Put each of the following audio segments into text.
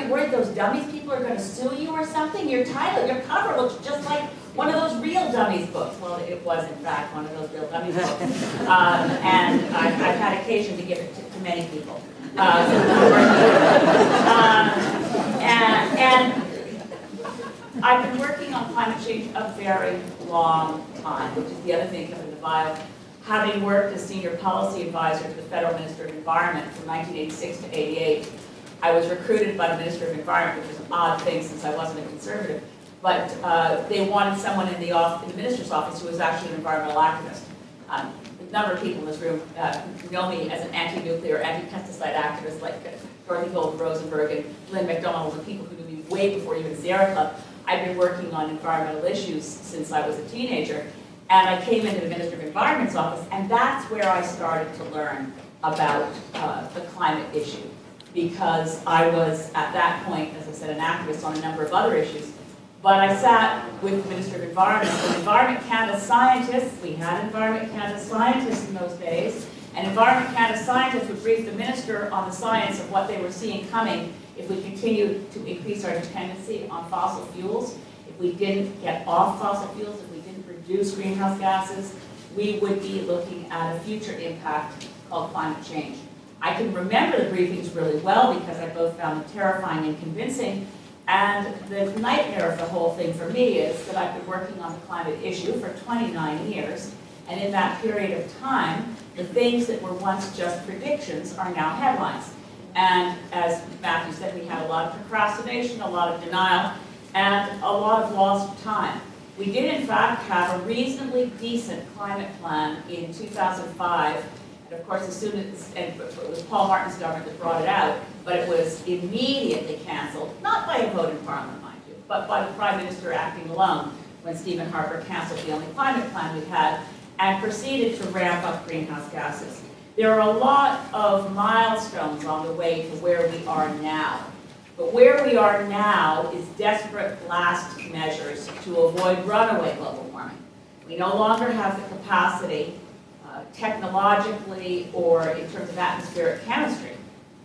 aren't you worried those dummies people are going to sue you or something? Your title, your cover looks just like one of those real dummies books. Well, it was, in fact, one of those real dummies books. And I've had occasion to give it to many people. And I've been working on climate change a very long time, which is the other thing covered in the bio. Having worked as senior policy advisor to the Federal Minister of Environment from 1986 to 88, I was recruited by the Minister of Environment, which was an odd thing since I wasn't a conservative. But they wanted someone in the minister's office who was actually an environmental activist. A number of people in this room know me as an anti-nuclear, anti-pesticide activist, like Dorothy Gold Rosenberg and Lynn McDonald, and people who knew me way before even Sierra Club. I've been working on environmental issues since I was a teenager, and I came into the Minister of Environment's office, and that's where I started to learn about the climate issue, because I was, at that point, as I said, an activist on a number of other issues. But I sat with the Minister of Environment, and Environment Canada scientists, we had Environment Canada scientists in those days, and Environment Canada scientists would brief the Minister on the science of what they were seeing coming if we continued to increase our dependency on fossil fuels, if we didn't get off fossil fuels, if we didn't reduce greenhouse gases, we would be looking at a future impact called climate change. I can remember the briefings really well because I both found them terrifying and convincing. And the nightmare of the whole thing for me is that I've been working on the climate issue for 29 years, and in that period of time, the things that were once just predictions are now headlines. And as Matthew said, we had a lot of procrastination, a lot of denial, and a lot of lost time. We did, in fact, have a reasonably decent climate plan in 2005. And of course, as soon as, and it was Paul Martin's government that brought it out, but it was immediately canceled, not by a vote in Parliament, mind you, but by the Prime Minister acting alone when Stephen Harper canceled the only climate plan we had and proceeded to ramp up greenhouse gases. There are a lot of milestones on the way to where we are now. But where we are now is desperate last measures to avoid runaway global warming. We no longer have the capacity, technologically or in terms of atmospheric chemistry,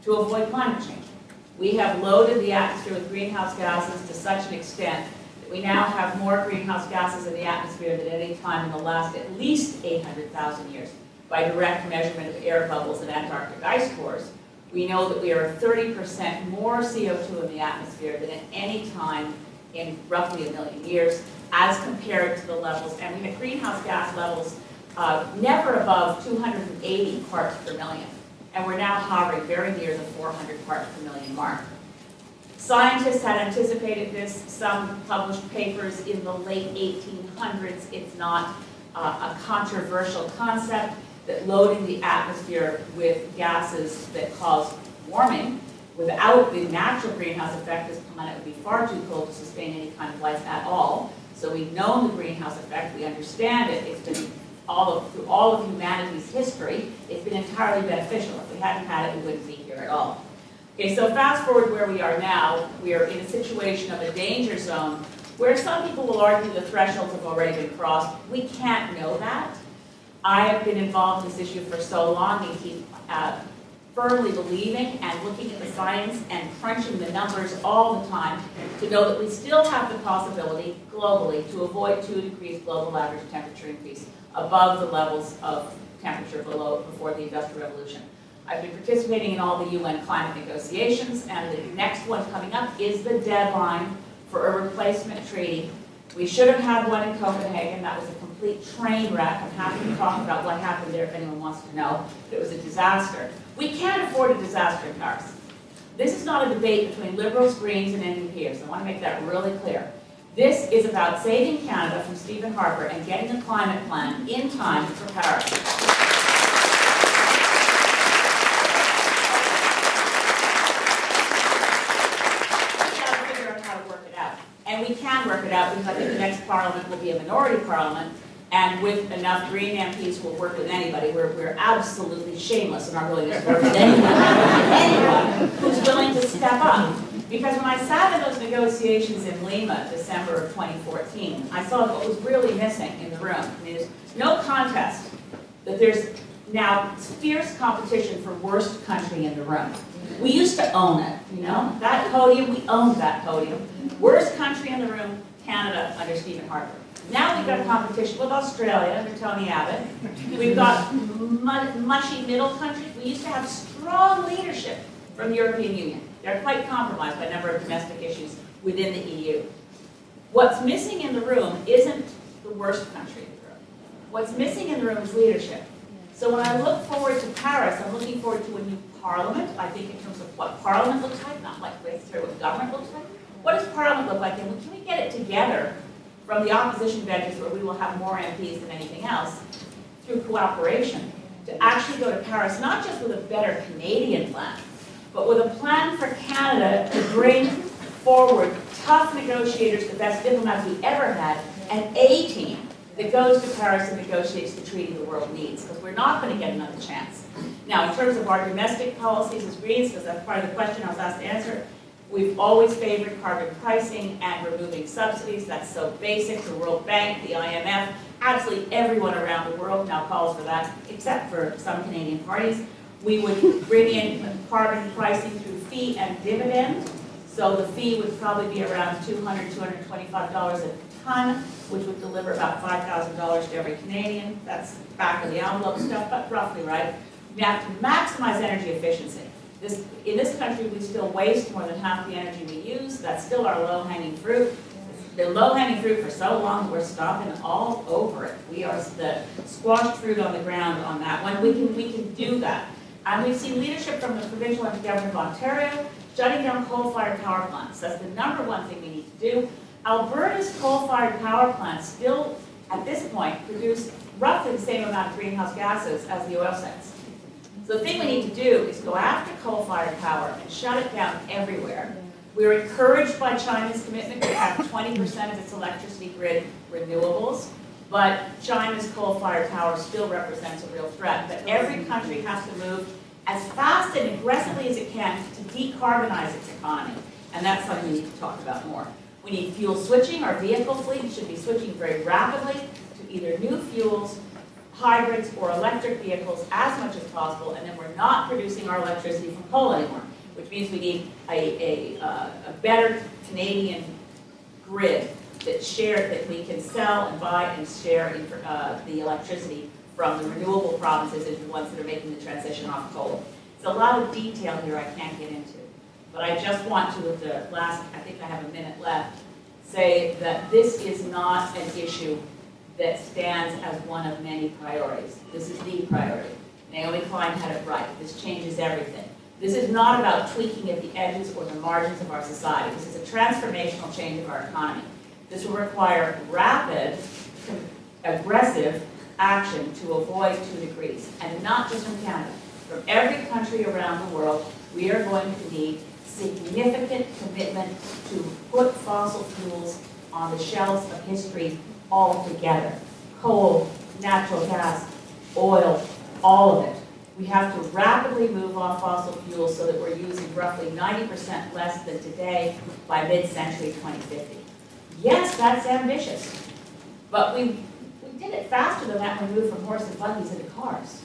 to avoid climate change. We have loaded the atmosphere with greenhouse gases to such an extent that we now have more greenhouse gases in the atmosphere than at any time in the last at least 800,000 years by direct measurement of air bubbles and Antarctic ice cores. We know that we are 30% more CO2 in the atmosphere than at any time in roughly 1 million years as compared to the levels, and we had greenhouse gas levels never above 280 parts per million. And we're now hovering very near the 400 parts per million mark. Scientists had anticipated this. Some published papers in the late 1800s. It's not a controversial concept that loading the atmosphere with gases that cause warming without the natural greenhouse effect, this planet would be far too cold to sustain any kind of life at all. So we've known the greenhouse effect. We understand it. It's been through all of humanity's history, it's been entirely beneficial. If we hadn't had it, we wouldn't be here at all. Okay, so fast forward where we are now, we are in a situation of a danger zone where some people will argue the thresholds have already been crossed. We can't know that. I have been involved in this issue for so long and keep firmly believing and looking at the science and crunching the numbers all the time to know that we still have the possibility globally to avoid 2 degrees global average temperature increase above the levels of temperature before the Industrial Revolution. I've been participating in all the UN climate negotiations, and the next one coming up is the deadline for a replacement treaty. We should have had one in Copenhagen. That was a complete train wreck. I'm happy to talk about what happened there if anyone wants to know. But it was a disaster. We can't afford a disaster in Paris. This is not a debate between Liberals, Greens, and NDPers. I want to make that really clear. This is about saving Canada from Stephen Harper and getting a climate plan in time for Paris. We've got to figure out how to work it out. And we can work it out because I think the next parliament will be a minority parliament, and with enough Green MPs who will work with anybody. We're absolutely shameless in our willingness to work with anyone who's willing to step up. Because when I sat in those negotiations in Lima, December of 2014, I saw what was really missing in the room. I mean, there's no contest that there's now fierce competition for worst country in the room. We used to own it, you know, that podium, we owned that podium. Worst country in the room, Canada under Stephen Harper. Now we've got a competition with Australia under Tony Abbott. We've got mushy middle countries. We used to have strong leadership from the European Union. They're quite compromised by a number of domestic issues within the EU. What's missing in the room isn't the worst country in the room. What's missing in the room is leadership. So when I look forward to Paris, I'm looking forward to a new parliament. I think in terms of what parliament looks like, not like necessarily what government looks like. What does parliament look like? And can we get it together from the opposition benches where we will have more MPs than anything else through cooperation to actually go to Paris, not just with a better Canadian plan, but with a plan for Canada to bring forward tough negotiators, the best diplomats we ever had, and a team that goes to Paris and negotiates the treaty the world needs, because we're not going to get another chance. Now, in terms of our domestic policies as Greens, because that's part of the question I was asked to answer, we've always favored carbon pricing and removing subsidies. That's so basic. The World Bank, the IMF, absolutely everyone around the world now calls for that, except for some Canadian parties. We would bring in carbon pricing through fee and dividend. So the fee would probably be around $200, $225 a ton, which would deliver about $5,000 to every Canadian. That's back of the envelope stuff, but roughly right. We have to maximize energy efficiency. In this country, we still waste more than half the energy we use. That's still our low-hanging fruit. The low-hanging fruit for so long, we're stomping all over it. We are the squashed fruit on the ground on that one. We can do that. And we've seen leadership from the provincial and the government of Ontario shutting down coal-fired power plants. That's the number one thing we need to do. Alberta's coal-fired power plants still, at this point, produce roughly the same amount of greenhouse gases as the oil sands. So the thing we need to do is go after coal-fired power and shut it down everywhere. We're encouraged by China's commitment to have 20% of its electricity grid renewables, but China's coal-fired power still represents a real threat. But every country has to move as fast and aggressively as it can to decarbonize its economy. And that's something we need to talk about more. We need fuel switching. Our vehicle fleet should be switching very rapidly to either new fuels, hybrids, or electric vehicles as much as possible, and then we're not producing our electricity from coal anymore, which means we need a better Canadian grid that we can sell and buy and share the electricity from the renewable provinces into the ones that are making the transition off coal. It's a lot of detail here I can't get into, but I just want to, with the last, I think I have a minute left, say that this is not an issue that stands as one of many priorities. This is the priority. Naomi Klein had it right. This changes everything. This is not about tweaking at the edges or the margins of our society. This is a transformational change of our economy. This will require rapid, aggressive action to avoid 2 degrees. And not just from Canada. From every country around the world, we are going to need significant commitment to put fossil fuels on the shelves of history altogether. Coal, natural gas, oil, all of it. We have to rapidly move off fossil fuels so that we're using roughly 90% less than today by mid-century 2050. Yes, that's ambitious, but we did it faster than that when we moved from horse and buggies into cars.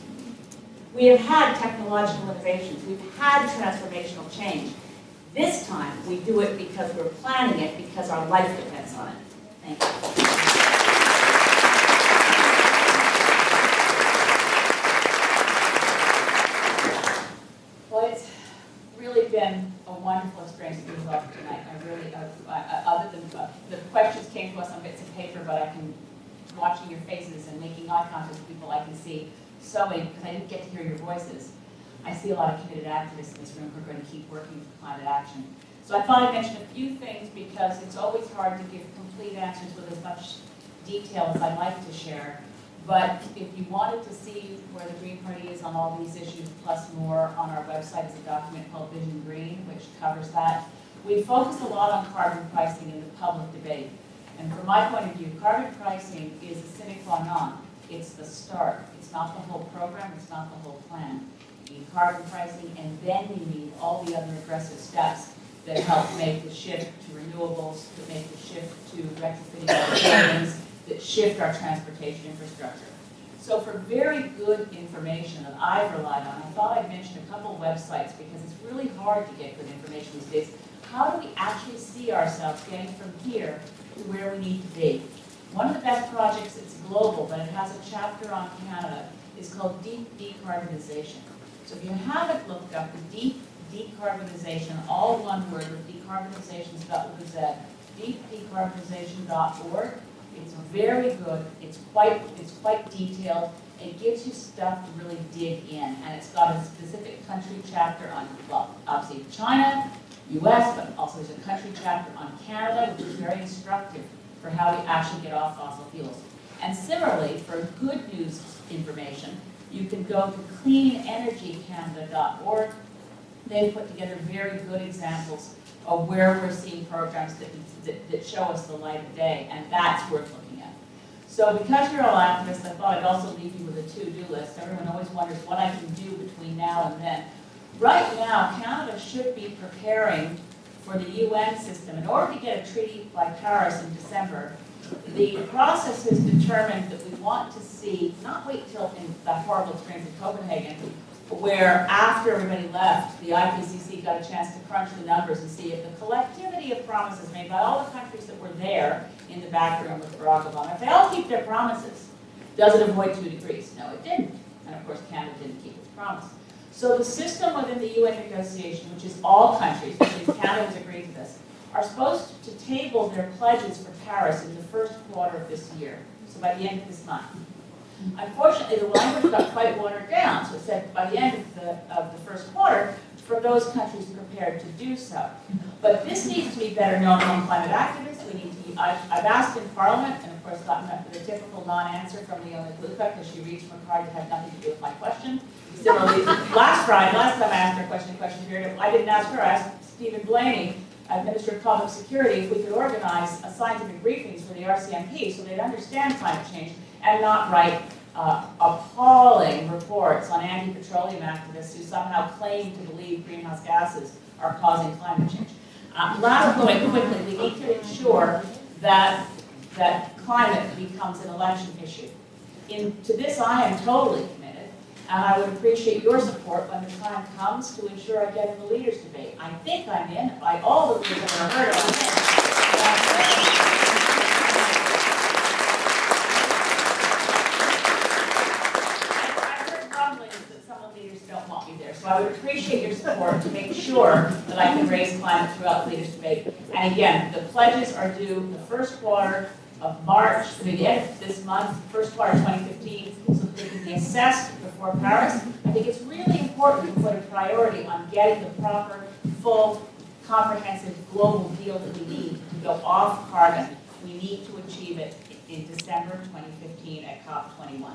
We have had technological innovations. We've had transformational change. This time, we do it because we're planning it, because our life depends on it. Thank you. Been a wonderful experience to be involved tonight. I really, other than the questions came to us on bits of paper, but I can, watching your faces and making eye contact with people, I can see sewing, because I didn't get to hear your voices. I see a lot of committed activists in this room who are going to keep working for climate action. So I thought I'd mention a few things because it's always hard to give complete answers with as much detail as I'd like to share. But if you wanted to see where the Green Party is on all these issues, plus more, on our website is a document called Vision Green, which covers that. We focus a lot on carbon pricing in the public debate. And from my point of view, carbon pricing is a sine qua non. It's the start. It's not the whole program. It's not the whole plan. You need carbon pricing, and then you need all the other aggressive steps that help make the shift to renewables, to make the shift to retrofitting our buildings, that shift our transportation infrastructure. So for very good information that I've relied on, I thought I'd mention a couple websites because it's really hard to get good information these days. How do we actually see ourselves getting from here to where we need to be? One of the best projects, it's global, but it has a chapter on Canada, is called Deep Decarbonization. So if you haven't looked up the Deep Decarbonization, all one word with decarbonization spelled with a Z, deepdecarbonization.org. It's very good, it's quite detailed, it gives you stuff to really dig in, and it's got a specific country chapter on, well, obviously China, US, but also there's a country chapter on Canada, which is very instructive for how we actually get off fossil fuels. And similarly, for good news information, you can go to cleanenergycanada.org. They've put together very good examples of where we're seeing programs that show us the light of day, and that's worth looking at. So because you're all activists, I thought I'd also leave you with a to-do list. Everyone always wonders what I can do between now and then. Right now, Canada should be preparing for the UN system. In order to get a treaty by Paris in December, the process has determined that we want to see, not wait till in that horrible experience in Copenhagen, where after everybody left, the IPCC got a chance to crunch the numbers and see if the collectivity of promises made by all the countries that were there in the back room with Barack Obama, if they all keep their promises, does it avoid 2 degrees? No, it didn't. And of course, Canada didn't keep its promise. So the system within the UN negotiation, which is all countries, which means Canada has agreed to this, are supposed to table their pledges for Paris in the first quarter of this year, so by the end of this month. Unfortunately, the language got quite watered down, so it said by the end of the first quarter, for those countries prepared to do so. But this needs to be better known among climate activists. We need to. I've asked in Parliament, and of course gotten the typical non-answer from Leona Gluka, because she reached from a card that had nothing to do with my question. Similarly, last time I asked her a question period, I didn't ask her, I asked Stephen Blaney, Minister of Public Security, if we could organize scientific briefings for the RCMP so they'd understand climate change and not write appalling reports on anti-petroleum activists who somehow claim to believe greenhouse gases are causing climate change. Last point, quickly, we need to ensure that climate becomes an election issue. To this, I am totally committed, and I would appreciate your support when the time comes to ensure I get in the leaders' debate. I think I'm in. By all the leaders I've ever heard of, I'm in. So I would appreciate your support to make sure that I can raise climate throughout the leaders' debate. And again, the pledges are due the first quarter of March, through the end of this month, first quarter of 2015, so that they can be assessed before Paris. I think it's really important to put a priority on getting the proper, full, comprehensive global deal that we need to go off carbon. We need to achieve it in December 2015 at COP21.